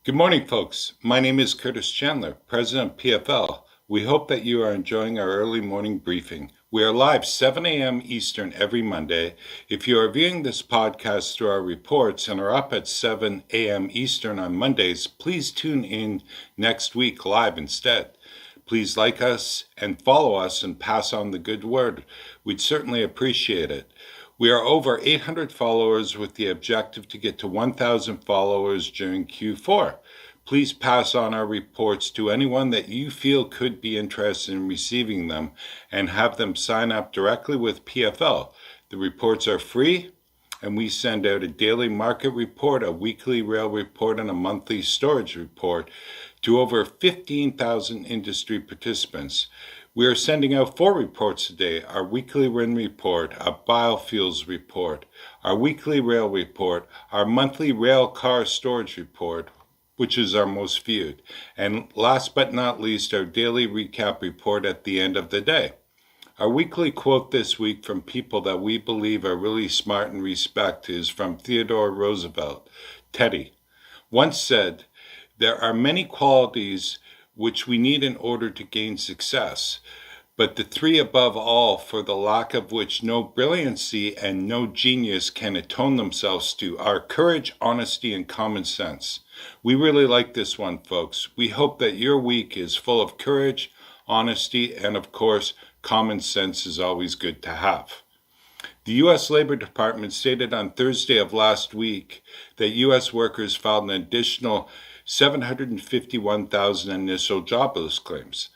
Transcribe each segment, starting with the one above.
Good morning, folks. My name is Curtis Chandler, President of PFL. We hope that you are enjoying our early morning briefing. We are live 7 a.m. Eastern every Monday. If you are viewing this podcast through our reports and are up at 7 a.m. Eastern on Mondays, please tune in next week live instead. Please like us and follow us and pass on the good word. We'd certainly appreciate it. We are over 800 followers with the objective to get to 1,000 followers during Q4. Please pass on our reports to anyone that you feel could be interested in receiving them and have them sign up directly with PFL. The reports are free, and we send out a daily market report, a weekly rail report, and a monthly storage report to over 15,000 industry participants. We are sending out 4 reports today: our weekly RIN report, our biofuels report, our weekly rail report, our monthly Railcar storage report, which is our most viewed, and last but not least, our daily recap report at the end of the day. Our weekly quote this week from people that we believe are really smart and respect is from Theodore Roosevelt. Teddy once said, "There are many qualities which we need in order to gain success, but the 3 above all, for the lack of which no brilliancy and no genius can atone themselves to, are courage, honesty, and common sense." We really like this one, folks. We hope that your week is full of courage, honesty, and of course, common sense is always good to have. The U.S. Labor Department stated on Thursday of last week that U.S. workers filed an additional 751,000 initial jobless claims.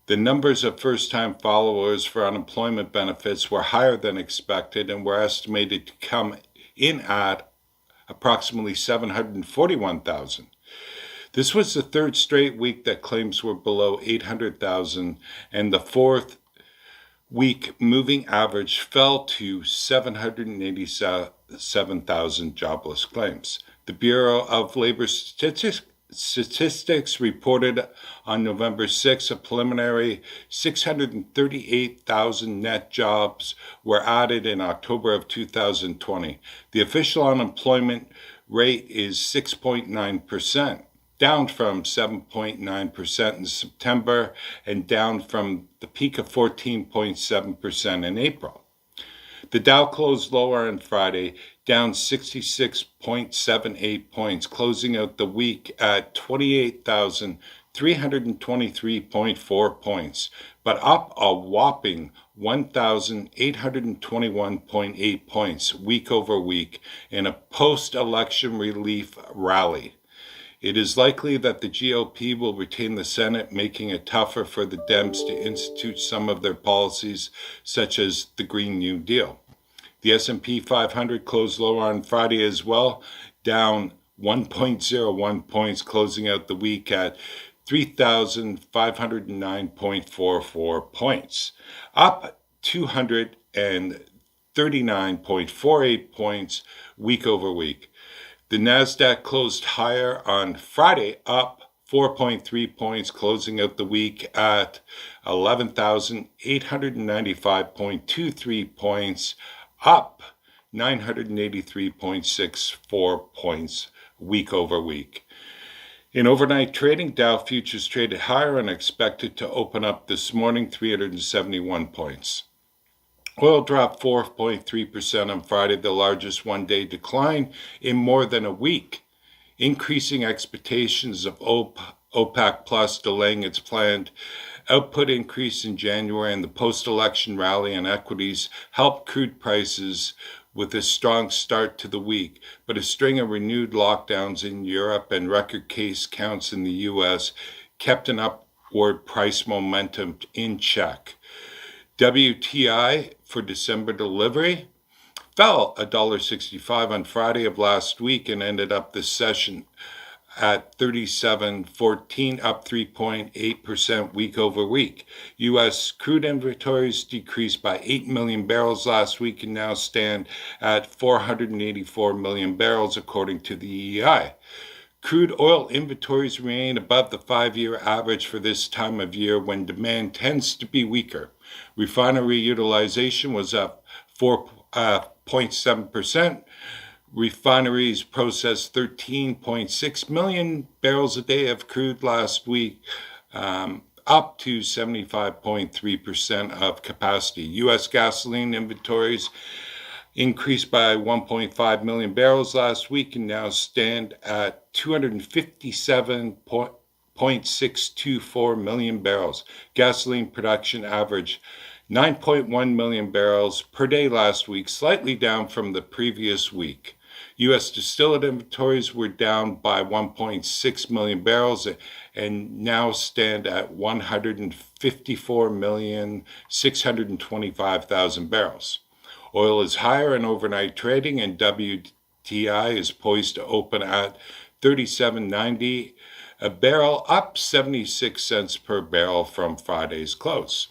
The numbers of first-time followers for unemployment benefits were higher than expected and were estimated to come in at approximately 741,000. This was the 3rd straight week that claims were below 800,000, and the 4th week moving average fell to 787,000 jobless claims. The Bureau of Labor Statistics reported on November 6 a preliminary 638,000 net jobs were added in October of 2020. The official unemployment rate is 6.9%, down from 7.9% in September and down from the peak of 14.7% in April. The Dow closed lower on Friday, down 66.78 points, closing out the week at 28,323.4 points, but up a whopping 1,821.8 points week over week in a post-election relief rally. It is likely that the GOP will retain the Senate, making it tougher for the Dems to institute some of their policies, such as the Green New Deal. The S&P 500 closed lower on Friday as well, down 1.01 points, closing out the week at 3,509.44 points, up 239.48 points week over week. The NASDAQ closed higher on Friday, up 4.3 points, closing out the week at 11,895.23 points, up 983.64 points week over week. In overnight trading, Dow futures traded higher and expected to open up this morning 371 points. Oil dropped 4.3% on Friday, the largest one-day decline in more than a week, increasing expectations of OPEC Plus delaying its planned output increase in January, and the post-election rally on equities helped crude prices with a strong start to the week, but a string of renewed lockdowns in Europe and record case counts in the U.S. kept an upward price momentum in check. WTI for December delivery fell $1.65 on Friday of last week and ended up this session at $37.14, up 3.8% week over week. U.S. crude inventories decreased by 8 million barrels last week and now stand at 484 million barrels, according to the EEI. Crude oil inventories remain above the 5-year average for this time of year when demand tends to be weaker. Refinery utilization was up 4.7%, Refineries processed 13.6 million barrels a day of crude last week, up to 75.3% of capacity. U.S. gasoline inventories increased by 1.5 million barrels last week and now stand at 257.624 million barrels. Gasoline production averaged 9.1 million barrels per day last week, slightly down from the previous week. U.S. distillate inventories were down by 1.6 million barrels and now stand at 154,625,000 barrels. Oil is higher in overnight trading, and WTI is poised to open at $37.90 a barrel, up 76 cents per barrel from Friday's close.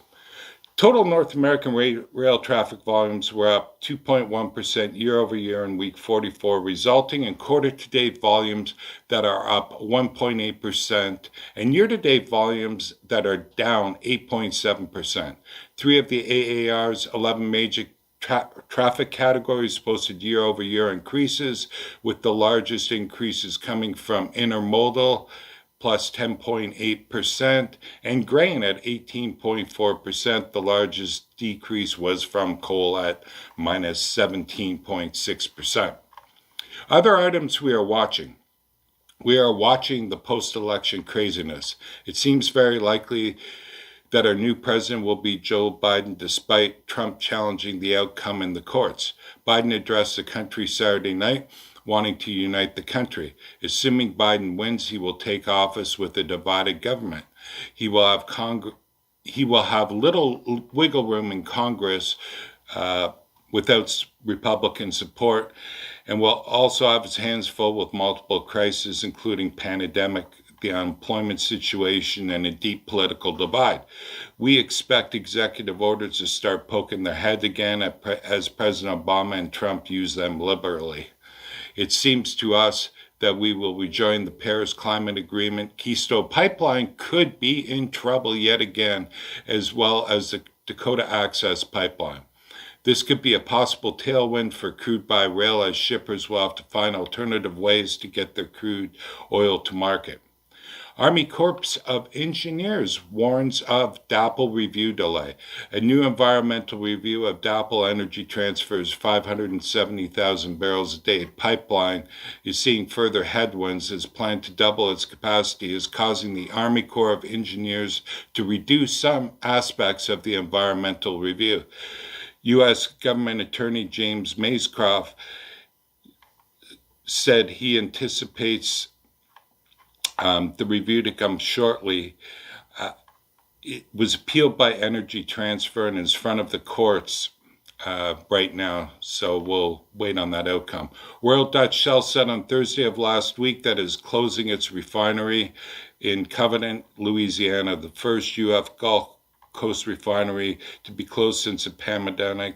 Total North American rail traffic volumes were up 2.1% year over year in week 44, resulting in quarter-to-date volumes that are up 1.8% and year-to-date volumes that are down 8.7%. Three of the AAR's 11 major traffic categories posted year-over-year increases, with the largest increases coming from intermodal, plus 10.8%, and grain at 18.4%. The largest decrease was from coal at minus 17.6%. Other items we are watching. We are watching the post-election craziness. It seems very likely that our new president will be Joe Biden, despite Trump challenging the outcome in the courts. Biden addressed the country Saturday night, wanting to unite the country. Assuming Biden wins, he will take office with a divided government. He will have little wiggle room in Congress without Republican support, and will also have his hands full with multiple crises, including pandemic, the unemployment situation, and a deep political divide. We expect executive orders to start poking their head again as President Obama and Trump use them liberally. It seems to us that we will rejoin the Paris Climate Agreement. Keystone Pipeline could be in trouble yet again, as well as the Dakota Access Pipeline. This could be a possible tailwind for crude by rail, as shippers will have to find alternative ways to get their crude oil to market. Army Corps of Engineers warns of DAPL review delay. A new environmental review of DAPL Energy Transfer's 570,000 barrels a day pipeline is seeing further headwinds, as plan to double its capacity is causing the Army Corps of Engineers to reduce some aspects of the environmental review. U.S. Government Attorney James Mayscroft said he anticipates the review to come shortly. It was appealed by Energy Transfer and is in front of the courts right now, so we'll wait on that outcome. Royal Dutch Shell said on Thursday of last week that it is closing its refinery in Covenant, Louisiana, the first U.S. Gulf Coast refinery to be closed since the pandemic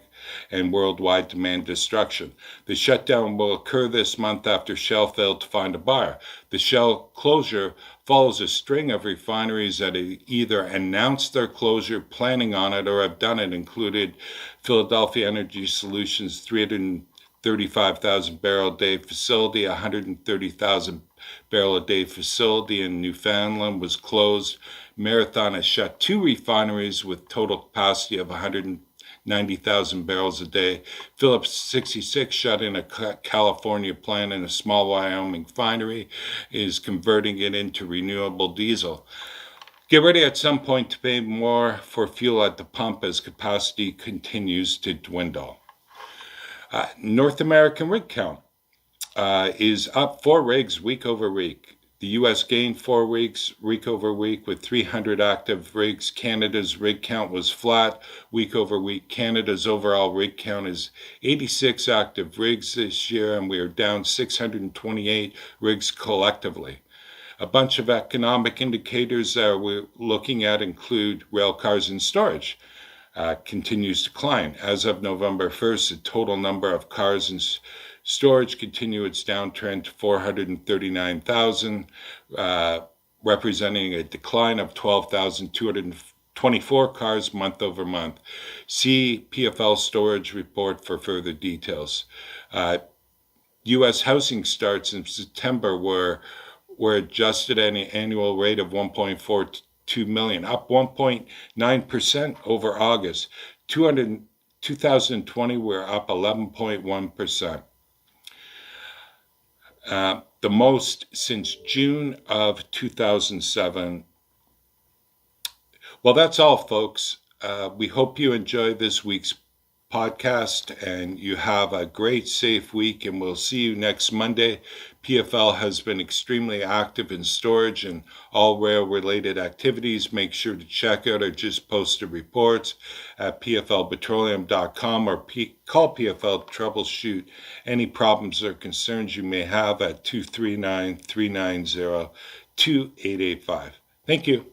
and worldwide demand destruction. The shutdown will occur this month after Shell failed to find a buyer. The Shell closure follows a string of refineries that either announced their closure, planning on it, or have done it, included Philadelphia Energy Solutions' 335,000 barrel a day facility, 130,000 barrel a day facility in Newfoundland was closed. Marathon has shut two refineries with total capacity of 190,000 barrels a day. Phillips 66 shut in a California plant, and a small Wyoming refinery is converting it into renewable diesel. Get ready at some point to pay more for fuel at the pump as capacity continues to dwindle. North American rig count is up 4 rigs week over week. The U.S. gained 4 rigs week over week with 300 active rigs. Canada's rig count was flat week over week. Canada's overall rig count is 86 active rigs this year, and we are down 628 rigs collectively. A bunch of economic indicators that we're looking at include railcars in storage. Continues to decline. As of November 1st, the total number of cars in storage continue its downtrend to 439,000, representing a decline of 12,224 cars month over month. See PFL storage report for further details. U.S. housing starts in September were adjusted at an annual rate of 1.42 million, up 1.9% over August. 2020 we're up 11.1%. The most since June of 2007. Well, that's all, folks. We hope you enjoy this week's podcast and you have a great, safe week, and we'll see you next Monday. PFL has been extremely active in storage and all rail-related activities. Make sure to check out our just posted reports at pflpetroleum.com or call PFL troubleshoot any problems or concerns you may have at 239-390-2885. Thank you.